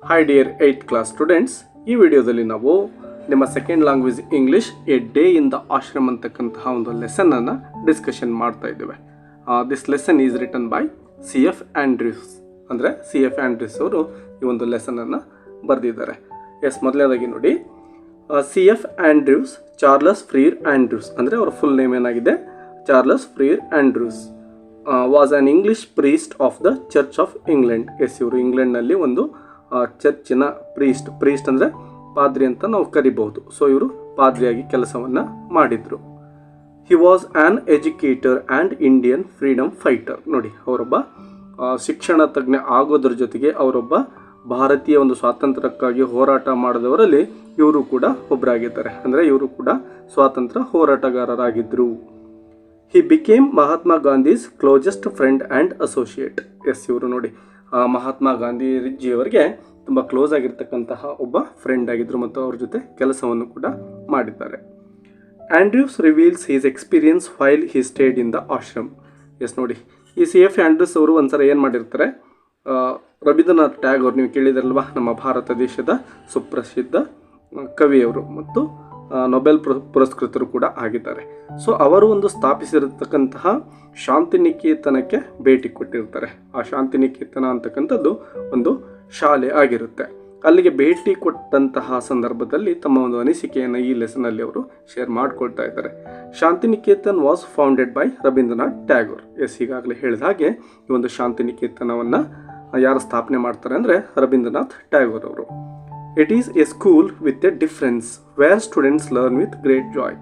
Hi dear 8th class students, ಈ ವಿಡಿಯೋದಲ್ಲಿ ನಾವು ನಿಮ್ಮ second language English a day in the ashram ಅಂತಕ್ಕಂತಹ ಒಂದು ಲೆಸನನ್ನು ಡಿಸ್ಕಷನ್ ಮಾಡ್ತಾ ಇದ್ದೇವೆ. This lesson is written by C F Andrews. ಅಂದರೆ ಸಿ ಎಫ್ ಆ್ಯಂಡ್ರ್ಯೂಸ್ ಅವರು ಈ ಒಂದು ಲೆಸನನ್ನು ಬರೆದಿದ್ದಾರೆ. ಮೊದಲನೇದಾಗಿ ನೋಡಿ, C F Andrews Charles Freer Andrews, ಅಂದರೆ ಅವರ ಫುಲ್ ನೇಮ್ ಏನಾಗಿದೆ, Charles Freer Andrews was an English priest of the Church of England. ಇವರು ಇಂಗ್ಲೆಂಡ್ನಲ್ಲಿ ಒಂದು ಚರ್ಚಿನ ಪ್ರೀಸ್ಟ್ ಅಂದರೆ ಪಾದ್ರಿ ಅಂತ ನಾವು ಕರಿಬಹುದು. ಸೊ ಇವರು ಪಾದ್ರಿಯಾಗಿ ಕೆಲಸವನ್ನು ಮಾಡಿದರು. He was an educator and Indian freedom fighter. ನೋಡಿ, ಅವರೊಬ್ಬ ಶಿಕ್ಷಣ ತಜ್ಞ ಆಗೋದ್ರ ಜೊತೆಗೆ ಅವರೊಬ್ಬ ಭಾರತೀಯ ಒಂದು ಸ್ವಾತಂತ್ರ್ಯಕ್ಕಾಗಿ ಹೋರಾಟ ಮಾಡಿದವರಲ್ಲಿ ಇವರು ಕೂಡ ಒಬ್ಬರಾಗಿದ್ದಾರೆ. ಅಂದರೆ ಇವರು ಕೂಡ ಸ್ವಾತಂತ್ರ್ಯ ಹೋರಾಟಗಾರರಾಗಿದ್ದರು. He became Mahatma Gandhi's closest friend and associate. ಇವರು ನೋಡಿ, ಮಹಾತ್ಮ ಗಾಂಧೀಜಿಯವರಿಗೆ ತುಂಬ ಕ್ಲೋಸ್ ಆಗಿರ್ತಕ್ಕಂತಹ ಒಬ್ಬ ಫ್ರೆಂಡ್ ಆಗಿದ್ದರು ಮತ್ತು ಅವ್ರ ಜೊತೆ ಕೆಲಸವನ್ನು ಕೂಡ ಮಾಡಿದ್ದಾರೆ. Andrews reveals his experience while he stayed in the ashram. ನೋಡಿ, ಈ ಸಿ ಎಫ್ ಆ್ಯಂಡ್ರ್ಯೂಸ್ ಅವರು ಒಂದ್ಸಲ ಏನು ಮಾಡಿರ್ತಾರೆ, ರವೀಂದ್ರನಾಥ್ ಟ್ಯಾಗೋರ್, ನೀವು ಕೇಳಿದಾರಲ್ವಾ, ನಮ್ಮ ಭಾರತ ದೇಶದ ಸುಪ್ರಸಿದ್ಧ ಕವಿಯವರು ಮತ್ತು ನೊಬೆಲ್ ಪುರಸ್ಕೃತರು ಕೂಡ ಆಗಿದ್ದಾರೆ. ಸೊ ಅವರು ಒಂದು ಸ್ಥಾಪಿಸಿರತಕ್ಕಂತಹ ಶಾಂತಿನಿಕೇತನಕ್ಕೆ ಭೇಟಿ ಕೊಟ್ಟಿರ್ತಾರೆ. ಆ ಶಾಂತಿನಿಕೇತನ ಅಂತಕ್ಕಂಥದ್ದು ಒಂದು ಶಾಲೆ ಆಗಿರುತ್ತೆ. ಅಲ್ಲಿಗೆ ಭೇಟಿ ಕೊಟ್ಟಂತಹ ಸಂದರ್ಭದಲ್ಲಿ ತಮ್ಮ ಒಂದು ಅನಿಸಿಕೆಯನ್ನು ಈ ಲೆಸನಲ್ಲಿ ಅವರು ಶೇರ್ ಮಾಡ್ಕೊಳ್ತಾ ಇದ್ದಾರೆ. Shantiniketan was founded by Rabindranath Tagore. ಈಗಾಗಲೇ ಹೇಳಿದ ಹಾಗೆ ಈ ಒಂದು ಶಾಂತಿನಿಕೇತನವನ್ನು ಯಾರು ಸ್ಥಾಪನೆ ಮಾಡ್ತಾರೆ ಅಂದರೆ ರವೀಂದ್ರನಾಥ್ ಟ್ಯಾಗೋರ್ ಅವರು. It is a school with a difference where students learn with great joy.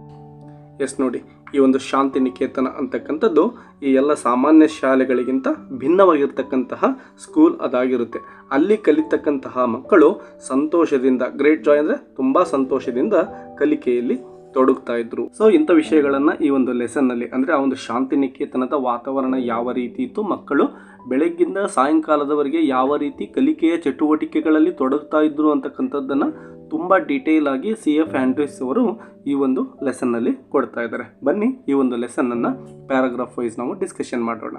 ನೋಡಿ, ಈ ಒಂದು ಶಾಂತಿನಿಕೇತನ ಅಂತಕ್ಕಂಥದ್ದು ಈ ಎಲ್ಲ ಸಾಮಾನ್ಯ ಶಾಲೆಗಳಿಗಿಂತ ಭಿನ್ನವಾಗಿರ್ತಕ್ಕಂತಹ ಸ್ಕೂಲ್ ಅದಾಗಿರುತ್ತೆ. ಅಲ್ಲಿ ಕಲಿತಕ್ಕಂತಹ ಮಕ್ಕಳು ಸಂತೋಷದಿಂದ, ಗ್ರೇಟ್ ಜಾಯ್ ಅಂದರೆ ತುಂಬ ಸಂತೋಷದಿಂದ ಕಲಿಕೆಯಲ್ಲಿ ತೊಡಗ್ತಾ ಇದ್ರು. ಸೊ ಇಂಥ ವಿಷಯಗಳನ್ನು ಈ ಒಂದು ಲೆಸನ್ನಲ್ಲಿ, ಅಂದರೆ ಆ ಒಂದು ಶಾಂತಿನಿಕೇತನದ ವಾತಾವರಣ ಯಾವ ರೀತಿ ಇತ್ತು, ಮಕ್ಕಳು ಬೆಳಗ್ಗಿಂದ ಸಾಯಂಕಾಲದವರೆಗೆ ಯಾವ ರೀತಿ ಕಲಿಕೆಯ ಚಟುವಟಿಕೆಗಳಲ್ಲಿ ತೊಡಗ್ತಾ ಇದ್ರು ಅಂತಕ್ಕಂಥದ್ದನ್ನು ತುಂಬ ಡೀಟೇಲ್ ಆಗಿ ಸಿ ಎಫ್ ಆ್ಯಂಡ್ರ್ಯೂಸ್ ಅವರು ಈ ಒಂದು ಲೆಸನ್ನಲ್ಲಿ ಕೊಡ್ತಾ ಇದ್ದಾರೆ. ಬನ್ನಿ ಈ ಒಂದು ಲೆಸನ್ನನ್ನು ಪ್ಯಾರಾಗ್ರಾಫ್ ವೈಸ್ ನಾವು ಡಿಸ್ಕಷನ್ ಮಾಡೋಣ.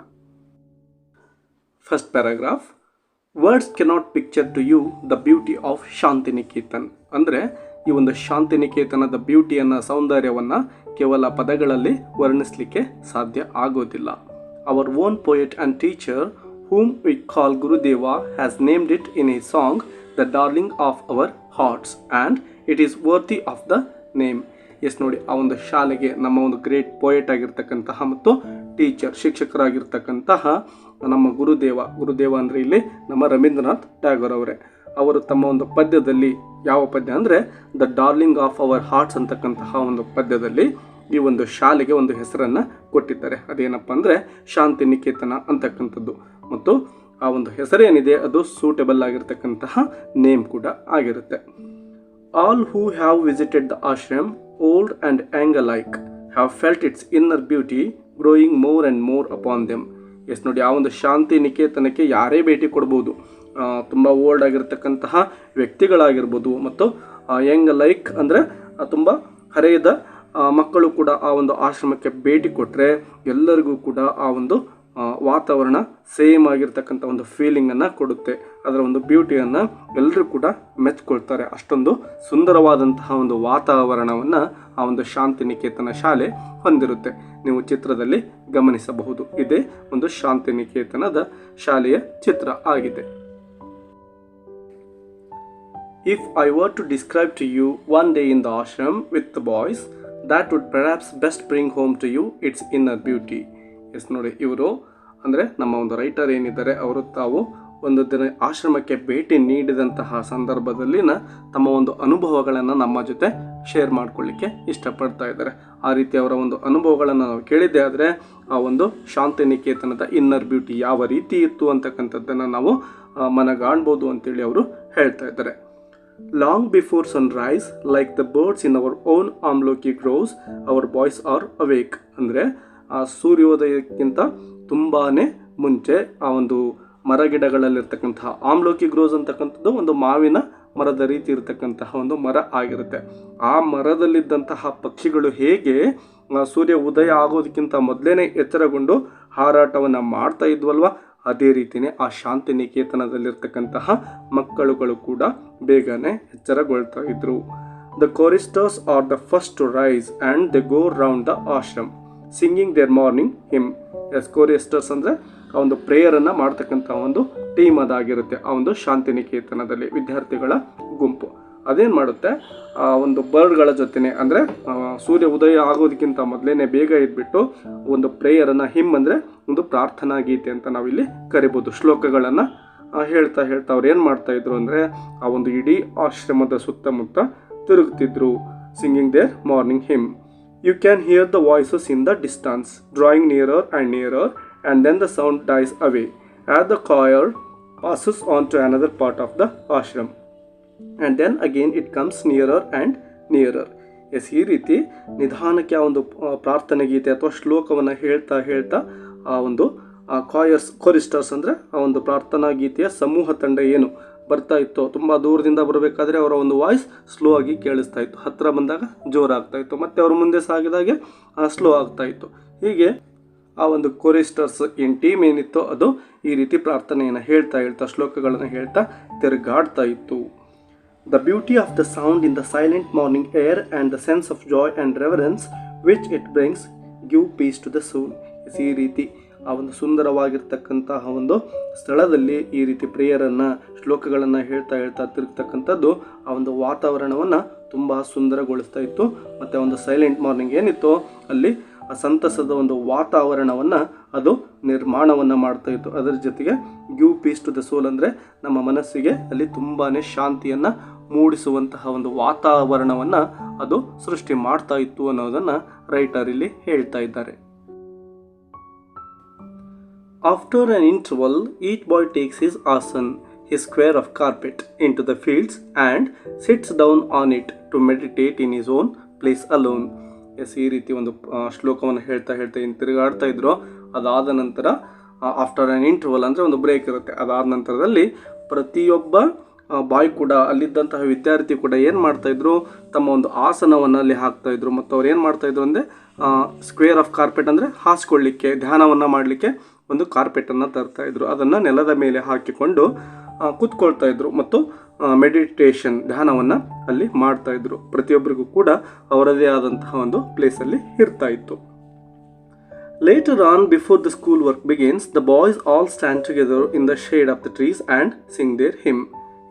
First paragraph, words cannot picture to you the beauty of Shantiniketan. ಅಂದರೆ ಈ ಒಂದು ಶಾಂತಿನಿಕೇತನದ ಬ್ಯೂಟಿಯನ್ನು, ಸೌಂದರ್ಯವನ್ನು ಕೇವಲ ಪದಗಳಲ್ಲಿ ವರ್ಣಿಸಲಿಕ್ಕೆ ಸಾಧ್ಯ ಆಗೋದಿಲ್ಲ. Our own poet and teacher whom we call Gurudeva has named it in his song the darling of our hearts and it is worthy of the name. ನೋಡಿ, ಆ ಒಂದು ಶಾಲೆಗೆ ನಮ್ಮ ಒಂದು ಗ್ರೇಟ್ ಪೋಯೆಟ್ ಆಗಿರ್ತಕ್ಕಂತಹ ಮತ್ತು ಟೀಚರ್, ಶಿಕ್ಷಕರಾಗಿರ್ತಕ್ಕಂತಹ ನಮ್ಮ ಗುರುದೇವ ಅಂದರೆ ಇಲ್ಲಿ ನಮ್ಮ ರವೀಂದ್ರನಾಥ್ ಟ್ಯಾಗೋರ್ ಅವರೇ. ಅವರು ತಮ್ಮ ಒಂದು ಪದ್ಯದಲ್ಲಿ, ಯಾವ ಪದ್ಯ ಅಂದರೆ the darling of our arts ಅಂತಕ್ಕಂತಹ ಒಂದು ಪದ್ಯದಲ್ಲಿ ಈ ಒಂದು ಶಾಲೆಗೆ ಒಂದು ಹೆಸರನ್ನು ಕೊಟ್ಟಿದ್ದಾರೆ. ಅದೇನಪ್ಪ ಅಂದರೆ ಶಾಂತಿನಿಕೇತನ ಅಂತಕ್ಕಂಥದ್ದು. ಮತ್ತು ಆ ಒಂದು ಹೆಸರೇನಿದೆ ಅದು ಸೂಟೇಬಲ್ ಆಗಿರ್ತಕ್ಕಂತಹ ನೇಮ್ ಕೂಡ ಆಗಿರುತ್ತೆ. All who have visited the ashram, old and Young alike, have felt it's inner beauty growing more and more upon them. ನೋಡಿ, ಆ ಒಂದು ಶಾಂತಿನಿಕೇತನಕ್ಕೆ ಯಾರೇ ಭೇಟಿ ಕೊಡ್ಬೋದು, ತುಂಬ ಓಲ್ಡ್ ಆಗಿರ್ತಕ್ಕಂತಹ ವ್ಯಕ್ತಿಗಳಾಗಿರ್ಬೋದು ಮತ್ತು ಯಂಗ್ ಲೈಕ್ ಅಂದರೆ ತುಂಬ ಹರೆಯದ ಮಕ್ಕಳು ಕೂಡ ಆ ಒಂದು ಆಶ್ರಮಕ್ಕೆ ಭೇಟಿ ಕೊಟ್ಟರೆ ಎಲ್ಲರಿಗೂ ಕೂಡ ಆ ಒಂದು ವಾತಾವರಣ ಸೇಮ್ ಆಗಿರ್ತಕ್ಕಂಥ ಒಂದು ಫೀಲಿಂಗನ್ನು ಕೊಡುತ್ತೆ. ಅದರ ಒಂದು ಬ್ಯೂಟಿಯನ್ನು ಎಲ್ಲರೂ ಕೂಡ ಮೆಚ್ಕೊಳ್ತಾರೆ. ಅಷ್ಟೊಂದು ಸುಂದರವಾದಂತಹ ಒಂದು ವಾತಾವರಣವನ್ನು ಆ ಒಂದು ಶಾಂತಿನಿಕೇತನ ಶಾಲೆ ಹೊಂದಿರುತ್ತೆ. ನೀವು ಚಿತ್ರದಲ್ಲಿ ಗಮನಿಸಬಹುದು. ಇದೇ ಒಂದು ಶಾಂತಿನಿಕೇತನದ ಶಾಲೆಯ ಚಿತ್ರ ಆಗಿದೆ. If I were to describe to you one day in the ashram with the boys, that would perhaps best bring home to you its inner beauty. ನೋಡಿ, ಇವರು ಅಂದರೆ ನಮ್ಮ ಒಂದು ರೈಟರ್ ಏನಿದ್ದಾರೆ, ಅವರು ತಾವು ಒಂದು ದಿನ ಆಶ್ರಮಕ್ಕೆ ಭೇಟಿ ನೀಡಿದಂತಹ ಸಂದರ್ಭದಲ್ಲಿನ ತಮ್ಮ ಒಂದು ಅನುಭವಗಳನ್ನು ನಮ್ಮ ಜೊತೆ ಶೇರ್ ಮಾಡ್ಕೊಳ್ಳಿಕ್ಕೆ ಇಷ್ಟಪಡ್ತಾ ಇದ್ದಾರೆ. ಆ ರೀತಿ ಅವರ ಒಂದು ಅನುಭವಗಳನ್ನು ನಾವು ಕೇಳಿದ್ದೆ ಆದರೆ ಆ ಒಂದು ಶಾಂತಿನಿಕೇತನದ ಇನ್ನರ್ ಬ್ಯೂಟಿ ಯಾವ ರೀತಿ ಇತ್ತು ಅಂತಕ್ಕಂಥದ್ದನ್ನು ನಾವು ಮನಗಾಣ್ಬೋದು ಅಂತೇಳಿ ಅವರು ಹೇಳ್ತಾ ಇದ್ದಾರೆ. Long before sunrise, like the birds in our own Amloki grows, our boys are awake. ಅಂದರೆ ಆ ಸೂರ್ಯೋದಯಕ್ಕಿಂತ ತುಂಬಾ ಮುಂಚೆ ಆ ಒಂದು ಮರಗಿಡಗಳಲ್ಲಿರ್ತಕ್ಕಂತಹ ಆಮ್ಲೋಕಿ ಗ್ರೋಸ್ ಅಂತಕ್ಕಂಥದ್ದು ಒಂದು ಮಾವಿನ ಮರದ ರೀತಿ ಇರತಕ್ಕಂತಹ ಒಂದು ಮರ ಆಗಿರುತ್ತೆ. ಆ ಮರದಲ್ಲಿದ್ದಂತಹ ಪಕ್ಷಿಗಳು ಹೇಗೆ ಸೂರ್ಯ ಉದಯ ಆಗೋದಕ್ಕಿಂತ ಮೊದಲೇ ಎಚ್ಚರಗೊಂಡು ಹಾರಾಟವನ್ನು ಮಾಡ್ತಾ ಇದ್ವಲ್ವ, ಅದೇ ರೀತಿಯೇ ಆ ಶಾಂತಿನಿಕೇತನದಲ್ಲಿರ್ತಕ್ಕಂತಹ ಮಕ್ಕಳುಗಳು ಕೂಡ ಬೇಗನೆ ಎಚ್ಚರಗೊಳ್ತಾ ಇದ್ರು. The choristers are the first to rise and they go round the ashram singing their morning hymn. Choristers ಅಂದರೆ ಆ ಒಂದು ಪ್ರೇಯರನ್ನು ಮಾಡ್ತಕ್ಕಂಥ ಒಂದು ಟೀಮ್ ಅದಾಗಿರುತ್ತೆ ಆ ಒಂದು ಶಾಂತಿನಿಕೇತನದಲ್ಲಿ ವಿದ್ಯಾರ್ಥಿಗಳ ಗುಂಪು. ಅದೇನು ಮಾಡುತ್ತೆ, ಆ ಒಂದು ಬರ್ಡ್ಗಳ ಜೊತೆನೆ ಅಂದರೆ ಸೂರ್ಯ ಉದಯ ಆಗೋದಕ್ಕಿಂತ ಮೊದಲೇ ಬೇಗ ಇದ್ಬಿಟ್ಟು ಒಂದು ಪ್ರೇಯರನ್ನು, ಹಿಮ್ ಅಂದರೆ ಒಂದು ಪ್ರಾರ್ಥನಾ ಗೀತೆ ಅಂತ ನಾವಿಲ್ಲಿ ಕರಿಬೋದು, ಶ್ಲೋಕಗಳನ್ನು ಹೇಳ್ತಾ ಅವ್ರು ಏನು ಮಾಡ್ತಾಯಿದ್ರು ಅಂದರೆ ಆ ಒಂದು ಇಡೀ ಆಶ್ರಮದ ಸುತ್ತಮುತ್ತ ತಿರುಗ್ತಿದ್ರು. Singing their morning hymn. You can hear the voices in the distance drawing nearer and nearer and then the sound dies away as the choir passes on to another part of the ashram and then again it comes nearer and nearer. Yes, ಈ ರೀತಿ ನಿಧಾನಕ್ಕೆ ಆ ಒಂದು ಪ್ರಾರ್ಥನೆ ಗೀತೆ ಅಥವಾ ಶ್ಲೋಕವನ್ನು ಹೇಳ್ತಾ ಆ ಒಂದು ಕೋರಿಸ್ಟರ್ಸ್ ಅಂದರೆ ಆ ಒಂದು ಪ್ರಾರ್ಥನಾ ಗೀತೆಯ ಸಮೂಹ ತಂಡ ಏನು ಬರ್ತಾ ಇತ್ತು, ತುಂಬ ದೂರದಿಂದ ಬರಬೇಕಾದ್ರೆ ಅವರ ಒಂದು ವಾಯ್ಸ್ ಸ್ಲೋ ಆಗಿ ಕೇಳಿಸ್ತಾ ಇತ್ತು, ಹತ್ತಿರ ಬಂದಾಗ ಜೋರಾಗ್ತಾ ಇತ್ತು, ಮತ್ತು ಅವರು ಮುಂದೆ ಸಾಗಿದಾಗೆ ಸ್ಲೋ ಆಗ್ತಾ ಇತ್ತು. ಹೀಗೆ ಆ ಒಂದು ಕೋರಿಸ್ಟರ್ಸ್ ಏನು ಟೀಮ್ ಏನಿತ್ತು ಅದು ಈ ರೀತಿ ಪ್ರಾರ್ಥನೆಯನ್ನು ಹೇಳ್ತಾ ಶ್ಲೋಕಗಳನ್ನು ಹೇಳ್ತಾ ತಿರುಗಾಡ್ತಾ ಇತ್ತು. The beauty of the sound in the silent morning air and the sense of joy and reverence which it brings give peace to the soul. ಈ ರೀತಿ ಆ ಒಂದು ಸುಂದರವಾಗಿರ್ತಕ್ಕಂತಹ ಒಂದು ಸ್ಥಳದಲ್ಲಿ ಈ ರೀತಿ ಪ್ರೇಯರನ್ನು, ಶ್ಲೋಕಗಳನ್ನು ಹೇಳ್ತಾ ತಿರುಗ್ತಕ್ಕಂಥದ್ದು ಆ ಒಂದು ವಾತಾವರಣವನ್ನು ತುಂಬ ಸುಂದರಗೊಳಿಸ್ತಾ ಇತ್ತು. ಮತ್ತು ಒಂದು ಸೈಲೆಂಟ್ ಮಾರ್ನಿಂಗ್ ಏನಿತ್ತು ಅಲ್ಲಿ ಆ ಸಂತಸದ ಒಂದು ವಾತಾವರಣವನ್ನು ಅದು ನಿರ್ಮಾಣವನ್ನು ಮಾಡ್ತಾ ಇತ್ತು. ಅದರ ಜೊತೆಗೆ ಗಿವ್ ಪೀಸ್ ಟು ದ ಸೋಲ್ ಅಂದರೆ ನಮ್ಮ ಮನಸ್ಸಿಗೆ ಅಲ್ಲಿ ತುಂಬಾ ಶಾಂತಿಯನ್ನು ಮೂಡಿಸುವಂತಹ ಒಂದು ವಾತಾವರಣವನ್ನು ಅದು ಸೃಷ್ಟಿ ಮಾಡ್ತಾ ಇತ್ತು ಅನ್ನೋದನ್ನು ರೈಟರ್ ಇಲ್ಲಿ ಹೇಳ್ತಾ ಇದ್ದಾರೆ. After an interval each boy takes his asan, his square of carpet, into the fields and sits down on it to meditate in his own place alone. Yes, ಈ ರೀತಿ ಒಂದು ಶ್ಲೋಕವನ್ನು ಹೇಳ್ತಾ ಏನು ತಿರುಗಾಡ್ತಾ ಇದ್ರು. ಅದಾದ ನಂತರ ಆಫ್ಟರ್ ಆನ್ ಇಂಟರ್ವಲ್ ಅಂದರೆ ಒಂದು ಬ್ರೇಕ್ ಇರುತ್ತೆ. ಅದಾದ ನಂತರದಲ್ಲಿ ಪ್ರತಿಯೊಬ್ಬ ಬಾಯ್ ಕೂಡ, ಅಲ್ಲಿದ್ದಂತಹ ವಿದ್ಯಾರ್ಥಿ ಕೂಡ ಏನು ಮಾಡ್ತಾಯಿದ್ರು, ತಮ್ಮ ಒಂದು ಆಸನವನ್ನು ಅಲ್ಲಿ ಹಾಕ್ತಾಯಿದ್ರು. ಮತ್ತು ಅವ್ರು ಏನು ಮಾಡ್ತಾಯಿದ್ರು ಅಂದರೆ ಸ್ಕ್ವೇರ್ ಆಫ್ ಕಾರ್ಪೆಟ್ ಅಂದರೆ ಹಾಸ್ಕೊಳ್ಳಿಕ್ಕೆ, ಧ್ಯಾನವನ್ನು ಮಾಡಲಿಕ್ಕೆ ಒಂದು ಕಾರ್ಪೆಟನ್ನು ತರ್ತಾಯಿದ್ರು. ಅದನ್ನು ನೆಲದ ಮೇಲೆ ಹಾಕಿಕೊಂಡು ಕೂತ್ಕೊಳ್ತಾ ಇದ್ರು ಮತ್ತು ಮೆಡಿಟೇಷನ್, ಧ್ಯಾನವನ್ನು ಅಲ್ಲಿ ಮಾಡ್ತಾಯಿದ್ರು. ಪ್ರತಿಯೊಬ್ಬರಿಗೂ ಕೂಡ ಅವರದೇ ಆದಂತಹ ಒಂದು ಪ್ಲೇಸಲ್ಲಿ ಇರ್ತಾ ಇತ್ತು. Later on before the school work begins the boys all stand together in the shade of the trees and sing their hymn.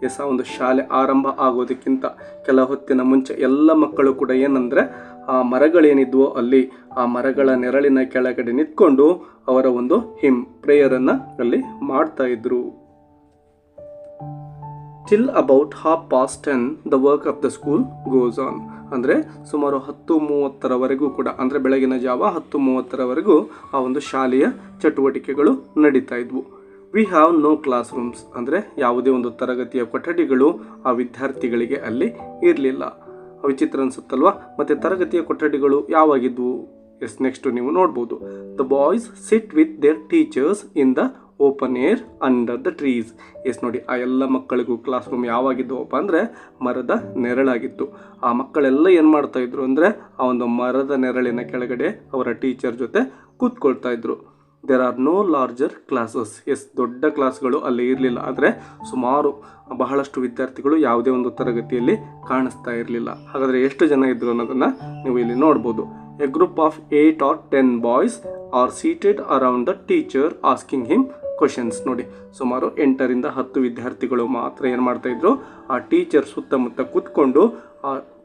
Yes, ಆ ಒಂದು ಶಾಲೆ ಆರಂಭ ಆಗೋದಕ್ಕಿಂತ ಕೆಲ ಹೊತ್ತಿನ ಮುಂಚೆ ಎಲ್ಲ ಮಕ್ಕಳು ಕೂಡ ಏನಂದರೆ ಆ ಮರಗಳೇನಿದ್ವೋ ಅಲ್ಲಿ ಆ ಮರಗಳ ನೆರಳಿನ ಕೆಳಗಡೆ ನಿಂತ್ಕೊಂಡು ಅವರ ಒಂದು ಹಿಮ್ ಪ್ರೇಯರನ್ನು ಅಲ್ಲಿ ಮಾಡ್ತಾ ಇದ್ರು. Till about 10:30 the work of the school goes on. ಅಂದರೆ ಸುಮಾರು 10:30 ಕೂಡ, ಅಂದರೆ ಬೆಳಗಿನ ಜಾವ 10:30 ಆ ಒಂದು ಶಾಲೆಯ ಚಟುವಟಿಕೆಗಳು ನಡೀತಾ ಇದ್ವು. We have no classrooms, ಅಂದರೆ ಯಾವುದೇ ಒಂದು ತರಗತಿಯ ಕೊಠಡಿಗಳು ಆ ವಿದ್ಯಾರ್ಥಿಗಳಿಗೆ ಅಲ್ಲಿ ಇರಲಿಲ್ಲ. ವಿಚಿತ್ರ ಅನಿಸುತ್ತಲ್ವ. ಮತ್ತು ತರಗತಿಯ ಕೊಠಡಿಗಳು ಯಾವಾಗಿದ್ವು? ಎಸ್, ನೆಕ್ಸ್ಟು ನೀವು ನೋಡ್ಬೋದು. The boys sit with their teachers in the open air under the trees. Yes, ನೋಡಿ, ಆ ಎಲ್ಲ ಮಕ್ಕಳಿಗೂ ಕ್ಲಾಸ್ ರೂಮ್ ಯಾವಾಗಿದ್ದವಪ್ಪ ಅಂದರೆ ಮರದ ನೆರಳಾಗಿತ್ತು. ಆ ಮಕ್ಕಳೆಲ್ಲ ಏನು ಮಾಡ್ತಾಯಿದ್ರು ಅಂದರೆ ಆ ಒಂದು ಮರದ ನೆರಳಿನ ಕೆಳಗಡೆ ಅವರ ಟೀಚರ್ ಜೊತೆ ಕೂತ್ಕೊಳ್ತಾ ಇದ್ರು. There are no larger classes. Yes, ದೊಡ್ಡ ಕ್ಲಾಸ್ಗಳು ಅಲ್ಲಿ ಇರಲಿಲ್ಲ. ಆದರೆ ಬಹಳಷ್ಟು ವಿದ್ಯಾರ್ಥಿಗಳು ಯಾವುದೇ ಒಂದು ತರಗತಿಯಲ್ಲಿ ಕಾಣಿಸ್ತಾ ಇರಲಿಲ್ಲ. ಹಾಗಾದರೆ ಎಷ್ಟು ಜನ ಇದ್ರು ಅನ್ನೋದನ್ನು ನೀವು ಇಲ್ಲಿ ನೋಡ್ಬೋದು. A group of 8 or 10 boys are seated around the teacher asking him questions. ನೋಡಿ, ಸುಮಾರು 8ರಿಂದ 10 ವಿದ್ಯಾರ್ಥಿಗಳು ಮಾತ್ರ ಏನು ಮಾಡ್ತಾಯಿದ್ರು, ಆ ಟೀಚರ್ ಸುತ್ತಮುತ್ತ ಕೂತ್ಕೊಂಡು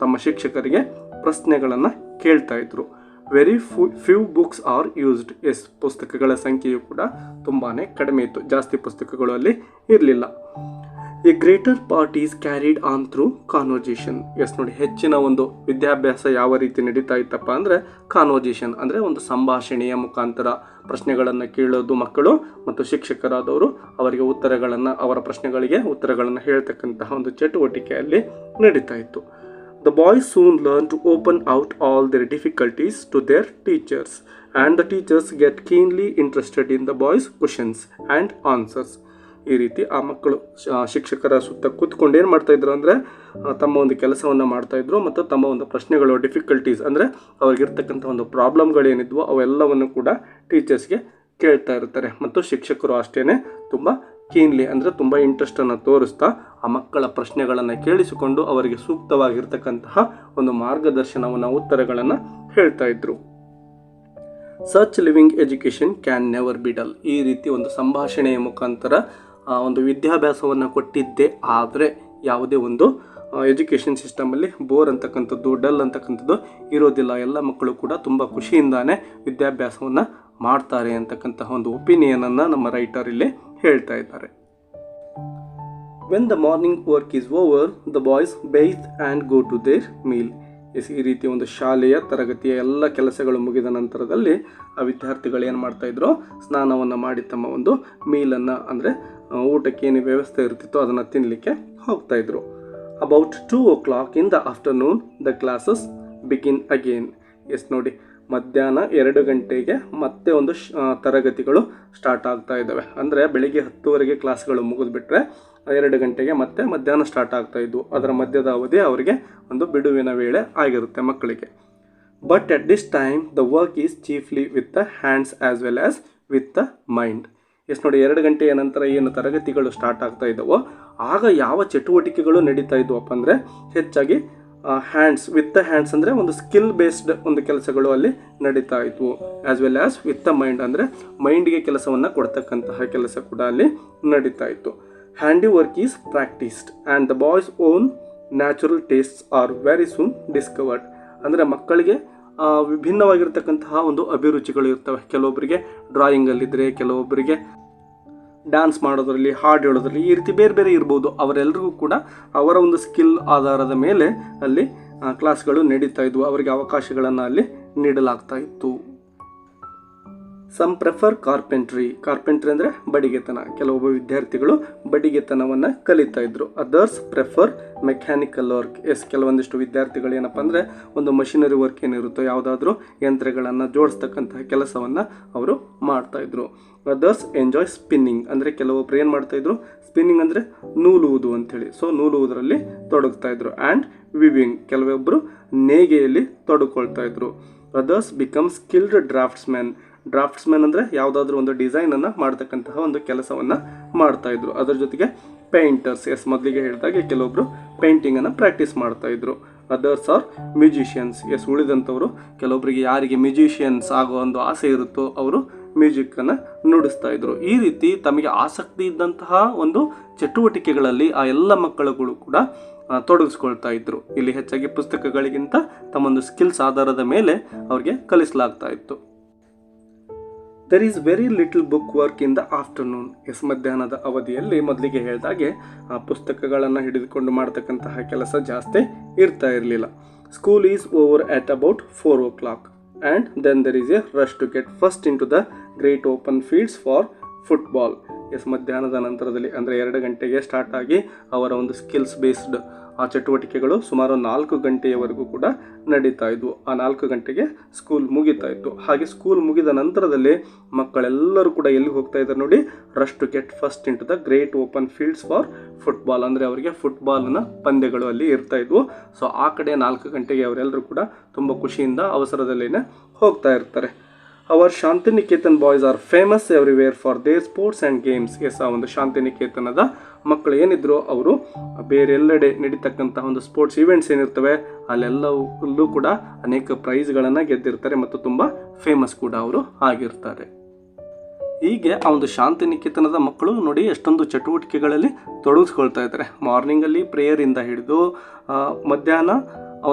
ತಮ್ಮ ಶಿಕ್ಷಕರಿಗೆ ಪ್ರಶ್ನೆಗಳನ್ನು ಕೇಳ್ತಾ ಇದ್ರು. Very few books are used. Yes, ಪುಸ್ತಕಗಳ ಸಂಖ್ಯೆಯು ಕೂಡ ತುಂಬಾ ಕಡಿಮೆ ಇತ್ತು, ಜಾಸ್ತಿ ಪುಸ್ತಕಗಳು ಅಲ್ಲಿ ಇರಲಿಲ್ಲ. A greater part is carried on through conversation. Yes, ನೋಡಿ, ಹೆಚ್ಚಿನ ಒಂದು ವಿದ್ಯಾಭ್ಯಾಸ ಯಾವ ರೀತಿ ನಡೀತಾ ಇತ್ತಪ್ಪ ಅಂದರೆ ಕಾನ್ವರ್ಜೇಷನ್ ಅಂದರೆ ಒಂದು ಸಂಭಾಷಣೆಯ ಮುಖಾಂತರ ಪ್ರಶ್ನೆಗಳನ್ನು ಕೇಳೋದು ಮಕ್ಕಳು ಮತ್ತು ಶಿಕ್ಷಕರಾದವರು ಅವರಿಗೆ ಅವರ ಪ್ರಶ್ನೆಗಳಿಗೆ ಉತ್ತರಗಳನ್ನು ಹೇಳ್ತಕ್ಕಂತಹ ಒಂದು ಚಟುವಟಿಕೆಯಲ್ಲಿ ನಡೀತಾ ಇತ್ತು. The boys soon learn to open out all their difficulties to their teachers and the teachers get keenly interested in the boys' questions and answers. ಈ ರೀತಿ ಆ ಮಕ್ಕಳು ಶಿಕ್ಷಕರ ಸುತ್ತ ಕೂತ್ಕೊಂಡು ಏನು ಮಾಡ್ತಾಯಿದ್ರು ಅಂದರೆ ತಮ್ಮ ಒಂದು ಕೆಲಸವನ್ನು ಮಾಡ್ತಾಯಿದ್ರು ಮತ್ತು ತಮ್ಮ ಒಂದು ಪ್ರಶ್ನೆಗಳು, ಡಿಫಿಕಲ್ಟೀಸ್ ಅಂದರೆ ಅವ್ರಿಗಿರ್ತಕ್ಕಂಥ ಒಂದು ಪ್ರಾಬ್ಲಮ್ಗಳೇನಿದ್ವೋ ಅವೆಲ್ಲವನ್ನು ಕೂಡ ಟೀಚರ್ಸ್ಗೆ ಕೇಳ್ತಾ ಇರ್ತಾರೆ. ಮತ್ತು ಶಿಕ್ಷಕರು ಅಷ್ಟೇ ತುಂಬ ಕೀನ್ಲಿ ಅಂದರೆ ತುಂಬ ಇಂಟ್ರೆಸ್ಟನ್ನು ತೋರಿಸ್ತಾ ಆ ಮಕ್ಕಳ ಪ್ರಶ್ನೆಗಳನ್ನು ಕೇಳಿಸಿಕೊಂಡು ಅವರಿಗೆ ಸೂಕ್ತವಾಗಿರ್ತಕ್ಕಂತಹ ಒಂದು ಮಾರ್ಗದರ್ಶನವನ್ನು ಉತ್ತರಗಳನ್ನು ಹೇಳ್ತಾ ಇದ್ರು. Such living education can never be dull. ಈ ರೀತಿ ಒಂದು ಸಂಭಾಷಣೆಯ ಮುಖಾಂತರ ಒಂದು ವಿದ್ಯಾಭ್ಯಾಸವನ್ನು ಕೊಟ್ಟಿದ್ದೇ ಆದರೆ ಯಾವುದೇ ಒಂದು ಎಜುಕೇಷನ್ ಸಿಸ್ಟಮಲ್ಲಿ ಬೋರ್ ಅಂತಕ್ಕಂಥದ್ದು, ಡಲ್ ಅಂತಕ್ಕಂಥದ್ದು ಇರೋದಿಲ್ಲ. ಎಲ್ಲ ಮಕ್ಕಳು ಕೂಡ ತುಂಬ ಖುಷಿಯಿಂದಾನೇ ವಿದ್ಯಾಭ್ಯಾಸವನ್ನು ಮಾಡ್ತಾರೆ ಅಂತಕ್ಕಂತಹ ಒಂದು ಒಪಿನಿಯನನ್ನು ನಮ್ಮ ರೈಟರ್ ಇಲ್ಲಿ ಹೇಳ್ತಾ ಇದ್ದಾರೆ. When the morning work is over the boys bathe and go to their meal. ಈ ರೀತಿ ಒಂದು ಶಾಲೆಯ ತರಗತಿಯ ಎಲ್ಲ ಕೆಲಸಗಳು ಮುಗಿದ ನಂತರದಲ್ಲಿ ಆ ವಿದ್ಯಾರ್ಥಿಗಳು ಏನು ಮಾಡ್ತಾಯಿದ್ರು, ಸ್ನಾನವನ್ನು ಮಾಡಿ ತಮ್ಮ ಒಂದು ಮೀಲನ್ನು ಅಂದರೆ ಊಟಕ್ಕೆ ಏನು ವ್ಯವಸ್ಥೆ ಇರ್ತಿತ್ತೋ ಅದನ್ನು ತಿನ್ನಲಿಕ್ಕೆ ಹೋಗ್ತಾಯಿದ್ರು. About 2 o'clock in the afternoon the classes begin again. ನೋಡಿ, ಮಧ್ಯಾಹ್ನ 2 ಗಂಟೆಗೆ ಮತ್ತೆ ಒಂದು ತರಗತಿಗಳು ಸ್ಟಾರ್ಟ್ ಆಗ್ತಾ ಇದ್ದಾವೆ. ಅಂದರೆ ಬೆಳಿಗ್ಗೆ 10 ಕ್ಲಾಸ್ಗಳು ಮುಗಿದ್ಬಿಟ್ರೆ 2 ಗಂಟೆಗೆ ಮತ್ತೆ ಮಧ್ಯಾಹ್ನ ಸ್ಟಾರ್ಟ್ ಆಗ್ತಾ ಇದ್ವು. ಅದರ ಮಧ್ಯದ ಅವಧಿ ಅವರಿಗೆ ಒಂದು ಬಿಡುವಿನ ವೇಳೆ ಆಗಿರುತ್ತೆ ಮಕ್ಕಳಿಗೆ. But at this time the work is chiefly with the hands as well as with the mind. ನೋಡಿ, 2 ಗಂಟೆಯ ನಂತರ ಏನು ತರಗತಿಗಳು ಸ್ಟಾರ್ಟ್ ಆಗ್ತಾ ಇದ್ದಾವೋ ಆಗ ಯಾವ ಚಟುವಟಿಕೆಗಳು ನಡೀತಾ ಇದ್ವಪ್ಪ ಅಂದರೆ ಹೆಚ್ಚಾಗಿ ಹ್ಯಾಂಡ್ಸ್ ವಿತ್ ದ ಹ್ಯಾಂಡ್ಸ್ ಅಂದರೆ ಒಂದು ಸ್ಕಿಲ್ ಬೇಸ್ಡ್ ಒಂದು ಕೆಲಸಗಳು ಅಲ್ಲಿ ನಡೀತಾ ಇದ್ವು. As well as with the mind ಅಂದರೆ ಮೈಂಡ್ಗೆ ಕೆಲಸವನ್ನು ಕೊಡ್ತಕ್ಕಂತಹ ಕೆಲಸ ಕೂಡ ಅಲ್ಲಿ ನಡೀತಾ ಇತ್ತು. Handy work is practised and the boys own natural tastes are very soon discovered. ಅಂದರೆ ಮಕ್ಕಳಿಗೆ ವಿಭಿನ್ನವಾಗಿರ್ತಕ್ಕಂತಹ ಒಂದು ಅಭಿರುಚಿಗಳು ಇರ್ತವೆ. ಕೆಲವೊಬ್ಬರಿಗೆ ಡ್ರಾಯಿಂಗಲ್ಲಿದ್ದರೆ, ಕೆಲವೊಬ್ಬರಿಗೆ ಡ್ಯಾನ್ಸ್ ಮಾಡೋದರಲ್ಲಿ, ಹಾಡು ಹೇಳೋದ್ರಲ್ಲಿ, ಈ ರೀತಿ ಬೇರೆ ಬೇರೆ ಇರ್ಬೋದು. ಅವರೆಲ್ಲರಿಗೂ ಕೂಡ ಅವರ ಒಂದು ಸ್ಕಿಲ್ ಆಧಾರದ ಮೇಲೆ ಅಲ್ಲಿ ಕ್ಲಾಸ್ಗಳು ನಡೀತಾ ಇದ್ವು. ಅವರಿಗೆ ಅವಕಾಶಗಳನ್ನು ಅಲ್ಲಿ ನೀಡಲಾಗ್ತಾ ಇತ್ತು. Some prefer carpentry. ಕಾರ್ಪೆಂಟ್ರಿ ಅಂದರೆ ಬಡಿಗೆತನ. ಕೆಲವೊಬ್ಬ ವಿದ್ಯಾರ್ಥಿಗಳು ಬಡಿಗೆತನವನ್ನು ಕಲಿತಾ ಇದ್ರು. Others prefer mechanical work. ಕೆಲವೊಂದಿಷ್ಟು ವಿದ್ಯಾರ್ಥಿಗಳು ಏನಪ್ಪ ಅಂದರೆ ಒಂದು ಮಷಿನರಿ ವರ್ಕ್ ಏನಿರುತ್ತೋ, ಯಾವುದಾದ್ರೂ ಯಂತ್ರಗಳನ್ನು ಜೋಡಿಸ್ತಕ್ಕಂತಹ ಕೆಲಸವನ್ನು ಅವರು ಮಾಡ್ತಾಯಿದ್ರು. Others enjoy spinning. ಅಂದರೆ ಕೆಲವೊಬ್ರು ಏನು ಮಾಡ್ತಾಯಿದ್ರು, ಸ್ಪಿನ್ನಿಂಗ್ ಅಂದರೆ ನೂಲುವುದು ಅಂಥೇಳಿ, ಸೊ ನೂಲುವುದರಲ್ಲಿ ತೊಡಗ್ತಾ ಇದ್ರು. ಆ್ಯಂಡ್ ವಿವಿಂಗ್, ಕೆಲವೊಬ್ಬರು ನೇಯ್ಗೆಯಲ್ಲಿ ತೊಡಕೊಳ್ತಾ ಇದ್ರು. Others become skilled draughtsman. Draughtsman ಅಂದರೆ ಯಾವುದಾದ್ರೂ ಒಂದು ಡಿಸೈನನ್ನು ಮಾಡ್ತಕ್ಕಂತಹ ಒಂದು ಕೆಲಸವನ್ನು ಮಾಡ್ತಾಯಿದ್ರು. ಅದರ ಜೊತೆಗೆ ಪೇಂಟರ್ಸ್. ಮೊದಲಿಗೆ ಹೇಳಿದಾಗೆ ಕೆಲವೊಬ್ಬರು ಪೇಂಟಿಂಗನ್ನು ಪ್ರಾಕ್ಟೀಸ್ ಮಾಡ್ತಾಯಿದ್ರು. Others are musicians. ಉಳಿದಂಥವರು ಕೆಲವೊಬ್ಬರಿಗೆ ಯಾರಿಗೆ ಮ್ಯೂಜಿಷಿಯನ್ಸ್ ಆಗೋ ಒಂದು ಆಸೆ ಇರುತ್ತೋ ಅವರು ಮ್ಯೂಸಿಕ್ಕನ್ನು ನುಡಿಸ್ತಾ ಇದ್ರು. ಈ ರೀತಿ ತಮಗೆ ಆಸಕ್ತಿ ಇದ್ದಂತಹ ಒಂದು ಚಟುವಟಿಕೆಗಳಲ್ಲಿ ಆ ಎಲ್ಲ ಮಕ್ಕಳುಗಳು ಕೂಡ ತೊಡಗಿಸ್ಕೊಳ್ತಾ ಇದ್ರು. ಇಲ್ಲಿ ಹೆಚ್ಚಾಗಿ ಪುಸ್ತಕಗಳಿಗಿಂತ ತಮ್ಮೊಂದು ಸ್ಕಿಲ್ಸ್ ಆಧಾರದ ಮೇಲೆ ಅವ್ರಿಗೆ ಕಲಿಸಲಾಗ್ತಾ ಇತ್ತು. There is very little book work in the afternoon. ಮಧ್ಯಾಹ್ನದ ಅವಧಿಯಲ್ಲಿ ಮೊದಲಿಗೆ ಹೇಳಿದಾಗೆ ಪುಸ್ತಕಗಳನ್ನು ಹಿಡಿದುಕೊಂಡು ಮಾಡ್ತಕ್ಕಂತಹ ಕೆಲಸ ಜಾಸ್ತಿ ಇರ್ತಾ ಇರಲಿಲ್ಲ. School is over at about 4 o'clock and then there is a rush to get first into the great open fields for football. ಮಧ್ಯಾಹ್ನದ ನಂತರದಲ್ಲಿ ಅಂದರೆ 2 ಗಂಟೆಗೆ ಸ್ಟಾರ್ಟ್ ಆಗಿ ಅವರ ಒಂದು ಸ್ಕಿಲ್ಸ್ ಬೇಸ್ಡ್ ಆ ಚಟುವಟಿಕೆಗಳು ಸುಮಾರು 4 ಗಂಟೆಯವರೆಗೂ ಕೂಡ ನಡೀತಾ ಇದ್ವು. ಆ 4 ಗಂಟೆಗೆ ಸ್ಕೂಲ್ ಮುಗಿತಾ ಇತ್ತು. ಹಾಗೆ ಸ್ಕೂಲ್ ಮುಗಿದ ನಂತರದಲ್ಲಿ ಮಕ್ಕಳೆಲ್ಲರೂ ಕೂಡ ಎಲ್ಲಿ ಹೋಗ್ತಾ ಇದ್ದಾರೆ ನೋಡಿ, rush to get first into the great open fields for football. ಅಂದರೆ ಅವರಿಗೆ ಫುಟ್ಬಾಲ್ನ ಪಂದ್ಯಗಳು ಅಲ್ಲಿ ಇರ್ತಾ ಇದ್ವು. ಸೊ ಆ ಕಡೆ 4 ಗಂಟೆಗೆ ಅವರೆಲ್ಲರೂ ಕೂಡ ತುಂಬ ಖುಷಿಯಿಂದ ಅವಸರದಲ್ಲಿನೇ ಹೋಗ್ತಾ ಇರ್ತಾರೆ. Our Shantiniketan boys are famous everywhere for their sports and games. ಆ ಒಂದು ಶಾಂತಿನಿಕೇತನದ ಮಕ್ಕಳು ಏನಿದ್ರು ಅವರು ಬೇರೆಲ್ಲೆಡೆ ನಡೀತಕ್ಕಂತಹ ಒಂದು ಸ್ಪೋರ್ಟ್ಸ್ ಈವೆಂಟ್ಸ್ ಏನಿರ್ತವೆ ಅಲ್ಲೆಲ್ಲವಲ್ಲೂ ಕೂಡ ಅನೇಕ ಪ್ರೈಸ್ಗಳನ್ನು ಗೆದ್ದಿರ್ತಾರೆ ಮತ್ತು ತುಂಬ ಫೇಮಸ್ ಕೂಡ ಅವರು ಆಗಿರ್ತಾರೆ. ಹೀಗೆ ಆ ಒಂದು ಶಾಂತಿನಿಕೇತನದ ಮಕ್ಕಳು ನೋಡಿ ಎಷ್ಟೊಂದು ಚಟುವಟಿಕೆಗಳಲ್ಲಿ ತೊಡಗಿಸ್ಕೊಳ್ತಾ ಇದ್ದಾರೆ. ಮಾರ್ನಿಂಗಲ್ಲಿ ಪ್ರೇಯರಿಂದ ಹಿಡಿದು ಮಧ್ಯಾಹ್ನ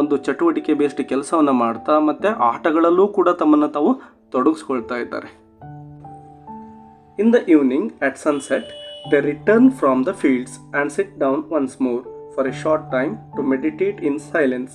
ಒಂದು ಚಟುವಟಿಕೆ ಬೇಸ್ಡ್ ಕೆಲಸವನ್ನು ಮಾಡ್ತಾ ಮತ್ತು ಆಟಗಳಲ್ಲೂ ಕೂಡ ತಮ್ಮನ್ನು ತಾವು ತೊಡಗಿಸ್ಕೊಳ್ತಾ ಇದ್ದಾರೆ. In the evening at sunset they return from the fields and sit down once more for a short time to meditate in silence.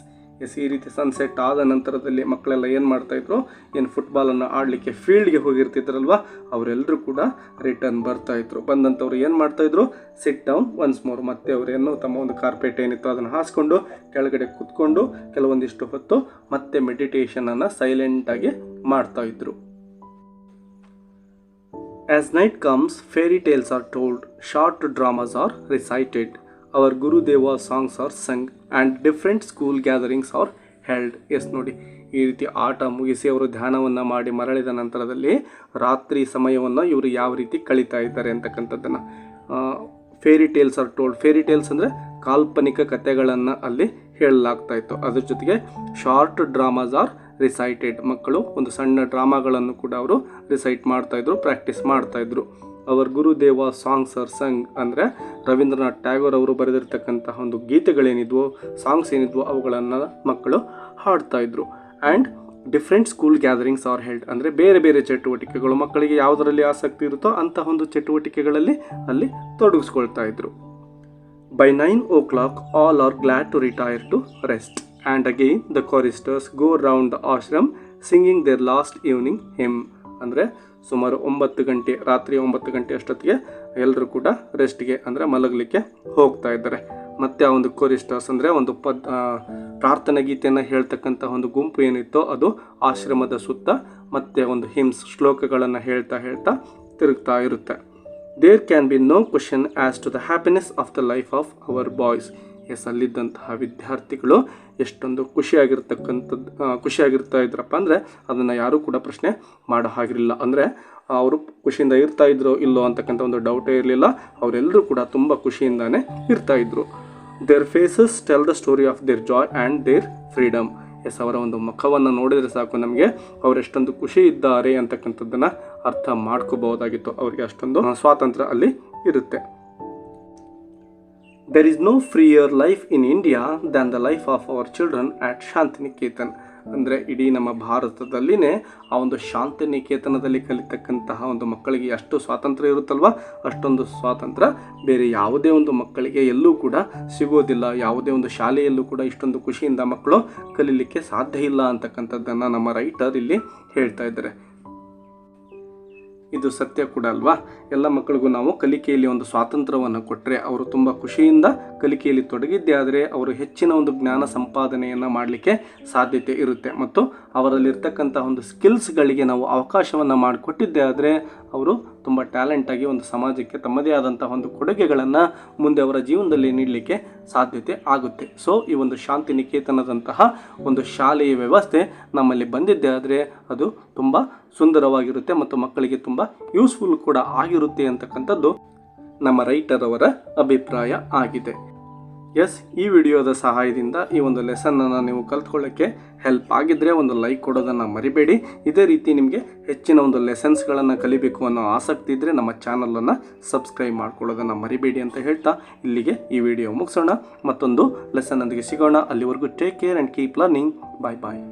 ಈ ರೀತಿ ಸನ್ಸೆಟ್ ಆದ ನಂತರದಲ್ಲಿ ಮಕ್ಕಳೆಲ್ಲ ಏನು ಮಾಡ್ತಾಯಿದ್ರು, ಏನು ಫುಟ್ಬಾಲನ್ನು ಆಡಲಿಕ್ಕೆ ಫೀಲ್ಡ್ಗೆ ಹೋಗಿರ್ತಿದ್ರಲ್ವ ಅವರೆಲ್ಲರೂ ಕೂಡ ರಿಟರ್ನ್ ಬರ್ತಾಯಿದ್ರು. ಬಂದಂಥವ್ರು ಏನು ಮಾಡ್ತಾಯಿದ್ರು, ಸಿಟ್ ಡೌನ್ ಒನ್ಸ್ ಮೋರ್. ಮತ್ತೆ ಅವರೇನು ತಮ್ಮ ಒಂದು ಕಾರ್ಪೆಟ್ ಏನಿತ್ತು ಅದನ್ನು ಹಾಸ್ಕೊಂಡು ಕೆಳಗಡೆ ಕೂತ್ಕೊಂಡು ಕೆಲವೊಂದಿಷ್ಟು ಹೊತ್ತು ಮತ್ತೆ ಮೆಡಿಟೇಷನನ್ನು ಸೈಲೆಂಟಾಗಿ ಮಾಡ್ತಾಯಿದ್ರು. As night comes, fairy tales are told, short dramas are recited, our Guru Deva songs are sung and different school gatherings are held. ನೋಡಿ, ಈ ರೀತಿ ಆಟ ಮುಗಿಸಿ ಅವರು ಧ್ಯಾನವನ್ನು ಮಾಡಿ ಮರಳಿದ ನಂತರದಲ್ಲಿ ರಾತ್ರಿ ಸಮಯವನ್ನು ಇವರು ಯಾವ ರೀತಿ ಕಳೀತಾ ಇದ್ದಾರೆ ಅಂತಕ್ಕಂಥದ್ದನ್ನು fairy tiles are told. Fairy tiles ಅಂದರೆ ಕಾಲ್ಪನಿಕ ಕಥೆಗಳನ್ನು ಅಲ್ಲಿ ಹೇಳಲಾಗ್ತಾ ಇತ್ತು. ಅದ್ರ ಜೊತೆಗೆ ಶಾರ್ಟ್ ಡ್ರಾಮಾಸ್ ಆರ್ ರಿಸೈಟೆಡ್. ಮಕ್ಕಳು ಒಂದು ಸಣ್ಣ ಡ್ರಾಮಾಗಳನ್ನು ಕೂಡ ಅವರು ರಿಸೈಟ್ ಮಾಡ್ತಾಯಿದ್ರು, ಪ್ರಾಕ್ಟೀಸ್ ಮಾಡ್ತಾಯಿದ್ರು. ಅವರ್ ಗುರುದೇವ ಸಾಂಗ್ಸ್ ಆರ್ ಸಂಗ್ ಅಂದರೆ ರವೀಂದ್ರನಾಥ್ ಟ್ಯಾಗೋರ್ ಅವರು ಬರೆದಿರ್ತಕ್ಕಂತಹ ಒಂದು ಗೀತೆಗಳೇನಿದ್ವೋ, ಸಾಂಗ್ಸ್ ಏನಿದ್ವೋ ಅವುಗಳನ್ನು ಮಕ್ಕಳು ಹಾಡ್ತಾಯಿದ್ರು. And different school gatherings are held ಅಂದರೆ ಬೇರೆ ಬೇರೆ ಚಟುವಟಿಕೆಗಳು, ಮಕ್ಕಳಿಗೆ ಯಾವುದರಲ್ಲಿ ಆಸಕ್ತಿ ಇರುತ್ತೋ ಅಂತಹ ಒಂದು ಚಟುವಟಿಕೆಗಳಲ್ಲಿ ಅಲ್ಲಿ ತೊಡಗಿಸ್ಕೊಳ್ತಾ ಇದ್ರು. By 9 o'clock all are glad to retire to rest and again the choristers go round the ashram singing their last evening hymn. ಅಂದರೆ ಸುಮಾರು 9 ಗಂಟೆ, ರಾತ್ರಿ 9 ಗಂಟೆ ಅಷ್ಟೊತ್ತಿಗೆ ಎಲ್ಲರೂ ಕೂಡ ರೆಸ್ಟ್ಗೆ ಅಂದರೆ ಮಲಗಲಿಕ್ಕೆ ಹೋಗ್ತಾ ಇದ್ದಾರೆ. ಮತ್ತು ಆ ಒಂದು ಕೋರಿಸ್ಟರ್ಸ್ ಅಂದರೆ ಒಂದು ಪ್ರಾರ್ಥನಾ ಗೀತೆಯನ್ನು ಹೇಳ್ತಕ್ಕಂಥ ಒಂದು ಗುಂಪು ಏನಿತ್ತೋ ಅದು ಆಶ್ರಮದ ಸುತ್ತ ಮತ್ತೆ ಒಂದು ಹಿಮ್ಸ್ ಶ್ಲೋಕಗಳನ್ನು ಹೇಳ್ತಾ ತಿರುಗ್ತಾ ಇರುತ್ತೆ. There can be no question as to the happiness of the life of our boys. ಅಲ್ಲಿದ್ದಂತಹ ವಿದ್ಯಾರ್ಥಿಗಳು ಎಷ್ಟೊಂದು ಖುಷಿಯಾಗಿರ್ತಾ ಇದ್ರಪ್ಪ ಅಂದರೆ ಅದನ್ನು ಯಾರೂ ಕೂಡ ಪ್ರಶ್ನೆ ಮಾಡೋ ಹಾಗಿರಲಿಲ್ಲ. ಅಂದರೆ ಅವರು ಖುಷಿಯಿಂದ ಇರ್ತಾ ಇದ್ರೋ ಇಲ್ಲೋ ಅಂತಕ್ಕಂಥ ಒಂದು ಡೌಟೇ ಇರಲಿಲ್ಲ. ಅವರೆಲ್ಲರೂ ಕೂಡ ತುಂಬ ಖುಷಿಯಿಂದಾನೇ ಇರ್ತಾಯಿದ್ರು. Their faces tell the story of their joy and their freedom. ಅವರ ಒಂದು ಮುಖವನ್ನು ನೋಡಿದರೆ ಸಾಕು ನಮಗೆ ಅವರೆಷ್ಟೊಂದು ಖುಷಿ ಇದ್ದಾರೆ ಅಂತಕ್ಕಂಥದ್ದನ್ನು ಅರ್ಥ ಮಾಡ್ಕೋಬಹುದಾಗಿತ್ತು. ಅವರಿಗೆ ಅಷ್ಟೊಂದು ಸ್ವಾತಂತ್ರ್ಯ ಅಲ್ಲಿ ಇರುತ್ತೆ. There is no freer life in India than the life of our children at Shantiniketan. ಅಂದರೆ ಇಡೀ ನಮ್ಮ ಭಾರತದಲ್ಲಿನೇ ಆ ಒಂದು ಶಾಂತಿನಿಕೇತನದಲ್ಲಿ ಕಲಿತಕ್ಕಂತಹ ಒಂದು ಮಕ್ಕಳಿಗೆ ಎಷ್ಟು ಸ್ವಾತಂತ್ರ್ಯ ಇರುತ್ತಲ್ವ, ಅಷ್ಟೊಂದು ಸ್ವಾತಂತ್ರ್ಯ ಬೇರೆ ಯಾವುದೇ ಒಂದು ಮಕ್ಕಳಿಗೆ ಎಲ್ಲೂ ಕೂಡ ಸಿಗೋದಿಲ್ಲ. ಯಾವುದೇ ಒಂದು ಶಾಲೆಯಲ್ಲೂ ಕೂಡ ಇಷ್ಟೊಂದು ಖುಷಿಯಿಂದ ಮಕ್ಕಳು ಕಲೀಲಿಕ್ಕೆ ಸಾಧ್ಯ ಇಲ್ಲ ಅಂತಕ್ಕಂಥದ್ದನ್ನು ನಮ್ಮ ರೈಟರ್ ಇಲ್ಲಿ ಹೇಳ್ತಾ ಇದ್ದಾರೆ. ಇದು ಸತ್ಯ ಕೂಡ ಅಲ್ವಾ. ಎಲ್ಲ ಮಕ್ಕಳಿಗೂ ನಾವು ಕಲಿಕೆಯಲ್ಲಿ ಒಂದು ಸ್ವಾತಂತ್ರ್ಯವನ್ನು ಕೊಟ್ಟರೆ ಅವರು ತುಂಬ ಖುಷಿಯಿಂದ ಕಲಿಕೆಯಲ್ಲಿ ತೊಡಗಿದ್ದೇ ಆದರೆ ಅವರು ಹೆಚ್ಚಿನ ಒಂದು ಜ್ಞಾನ ಸಂಪಾದನೆಯನ್ನು ಮಾಡಲಿಕ್ಕೆ ಸಾಧ್ಯತೆ ಇರುತ್ತೆ. ಮತ್ತು ಅವರಲ್ಲಿರ್ತಕ್ಕಂಥ ಒಂದು ಸ್ಕಿಲ್ಸ್ಗಳಿಗೆ ನಾವು ಅವಕಾಶವನ್ನು ಮಾಡಿಕೊಟ್ಟಿದ್ದೇ ಆದರೆ ಅವರು ತುಂಬ ಟ್ಯಾಲೆಂಟಾಗಿ ಒಂದು ಸಮಾಜಕ್ಕೆ ತಮ್ಮದೇ ಆದಂಥ ಒಂದು ಕೊಡುಗೆಗಳನ್ನು ಮುಂದೆ ಅವರ ಜೀವನದಲ್ಲಿ ನೀಡಲಿಕ್ಕೆ ಸಾಧ್ಯತೆ ಆಗುತ್ತೆ. ಸೊ ಈ ಒಂದು ಶಾಂತಿನಿಕೇತನದಂತಹ ಒಂದು ಶಾಲೆಯ ವ್ಯವಸ್ಥೆ ನಮ್ಮಲ್ಲಿ ಬಂದಿದ್ದೇ ಆದರೆ ಅದು ತುಂಬ ಸುಂದರವಾಗಿರುತ್ತೆ ಮತ್ತು ಮಕ್ಕಳಿಗೆ ತುಂಬ ಯೂಸ್ಫುಲ್ ಕೂಡ ಆಗಿರುತ್ತೆ ಅಂತಕ್ಕಂಥದ್ದು ನಮ್ಮ ರೈಟರ್ ಅವರ ಅಭಿಪ್ರಾಯ ಆಗಿದೆ. ಈ ವಿಡಿಯೋದ ಸಹಾಯದಿಂದ ಈ ಒಂದು ಲೆಸನ್ನನ್ನು ನೀವು ಕಲ್ತ್ಕೊಳ್ಳೋಕ್ಕೆ ಹೆಲ್ಪ್ ಆಗಿದ್ದರೆ ಒಂದು ಲೈಕ್ ಕೊಡೋದನ್ನು ಮರಿಬೇಡಿ. ಇದೇ ರೀತಿ ನಿಮಗೆ ಹೆಚ್ಚಿನ ಒಂದು ಲೆಸನ್ಸ್ಗಳನ್ನು ಕಲಿಬೇಕು ಅನ್ನೋ ಆಸಕ್ತಿ ಇದ್ದರೆ ನಮ್ಮ ಚಾನಲನ್ನು ಸಬ್ಸ್ಕ್ರೈಬ್ ಮಾಡ್ಕೊಳ್ಳೋದನ್ನು ಮರಿಬೇಡಿ ಅಂತ ಹೇಳ್ತಾ ಇಲ್ಲಿಗೆ ಈ ವಿಡಿಯೋ ಮುಗಿಸೋಣ. ಮತ್ತೊಂದು ಲೆಸನ್ನೊಂದಿಗೆ ಸಿಗೋಣ. ಅಲ್ಲಿವರೆಗೂ take care and keep learning. Bye bye.